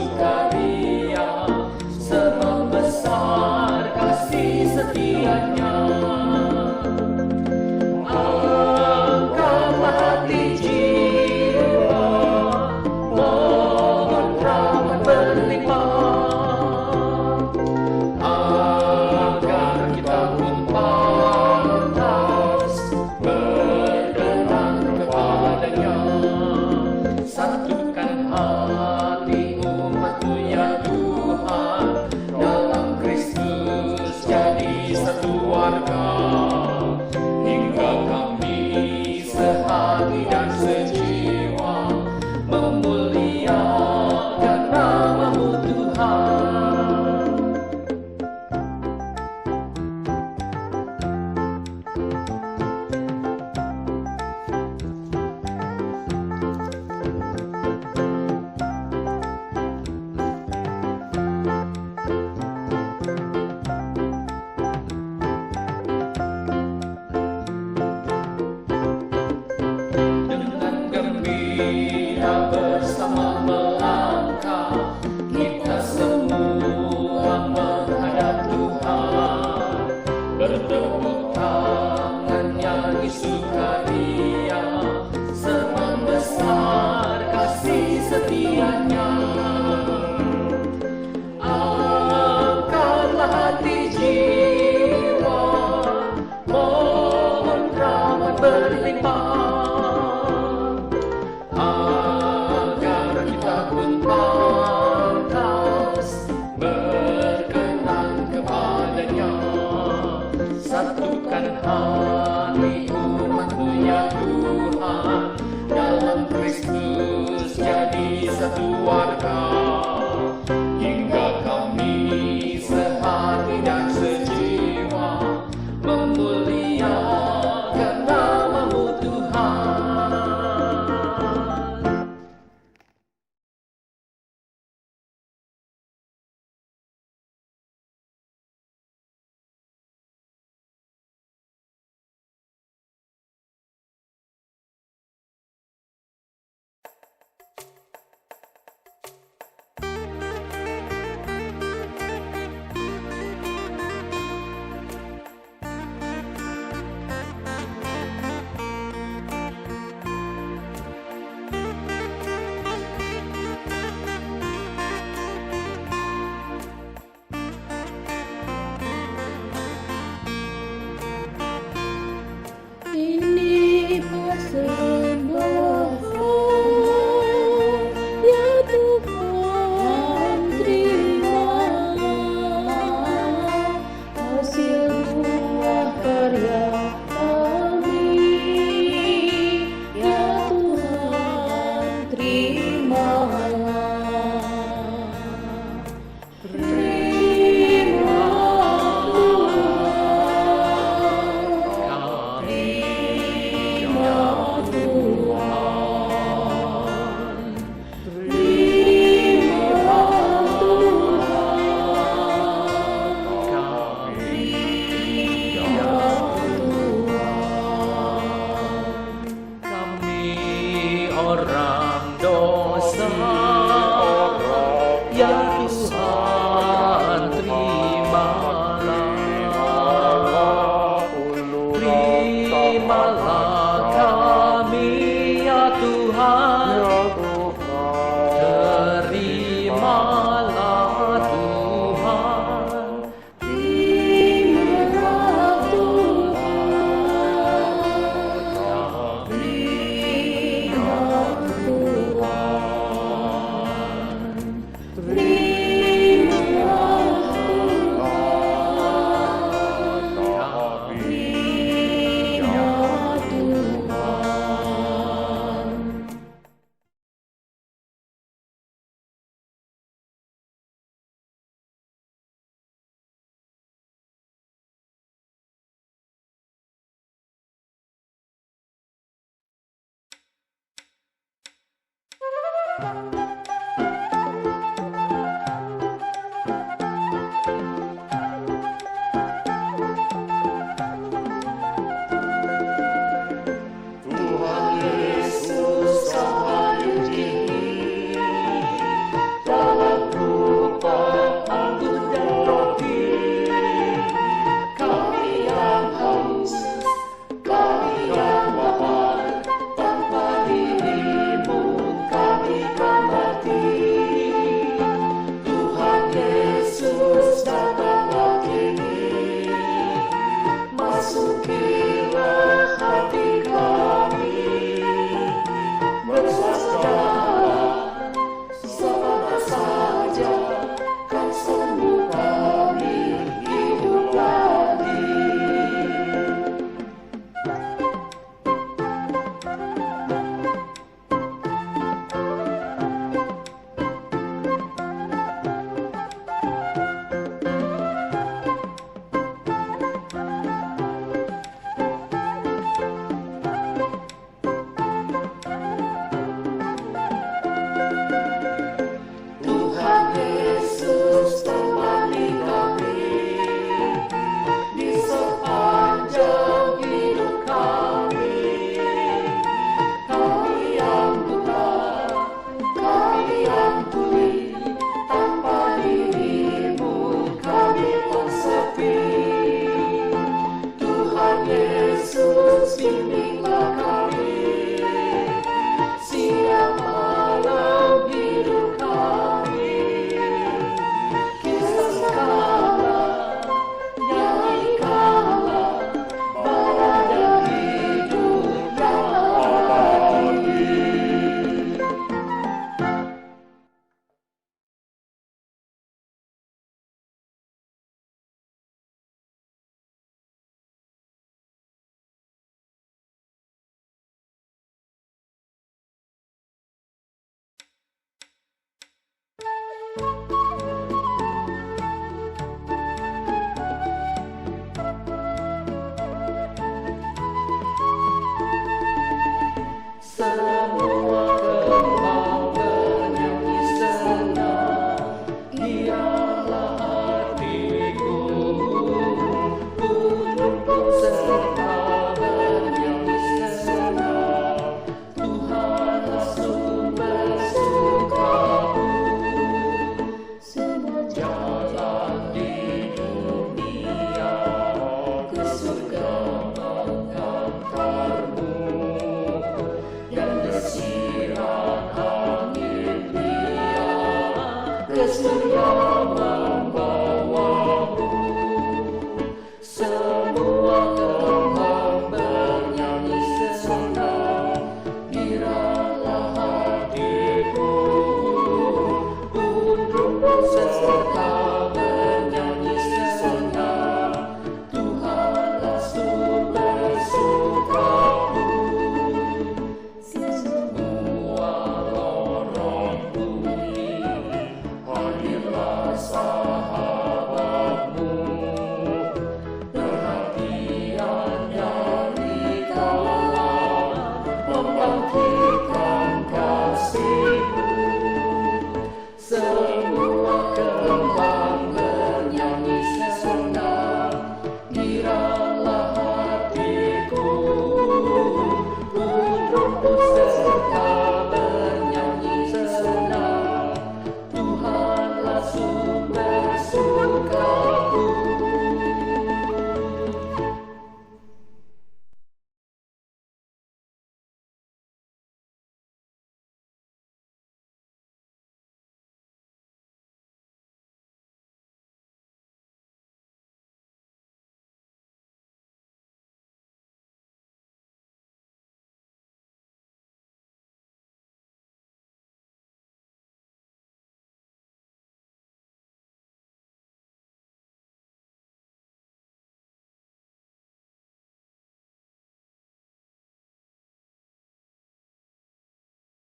sukaria, sebab besar kasih setianya. Angkatlah hati jiwa, mohon rahmat berlimpah, agar kita pun pantas berkenan kepadanya. Satukan hati umat-Mu ya Tuhan, dalam Kristus jadi satu warga, hingga kami sehati dan sejiwa memuliakan nama-Mu Tuhan. Dengan gembira bersama melangkah, kita semua menghadap Tuhan. Bertepuk tangan nyanyi sukaria, sebab besar kasih setianya. Angkatlah hati jiwa, mohon rahmat berlimpah, agar kita pun pantas berkenan kepadanya. Satukan hati umat-Mu ya Tuhan, dalam Kristus jadi satu warga, hingga kami sehati dan sejiwa memuliakan nama-Mu Tuhan. Ini persembahan ya Tuhan, terimalah hasil buah karya kami ya Tuhan, terimalah. Orang dosa ya Tuhan, terimalah, terimalah kami ya Tuhan, terimalah Tuhan, Terimalah Tuhan, terimalah Tuhan Yesus Sang Hayu Tinggi, dalam Yesus yang membawamu. Semua gemah bernyanyi senang, giralah hatiku untuk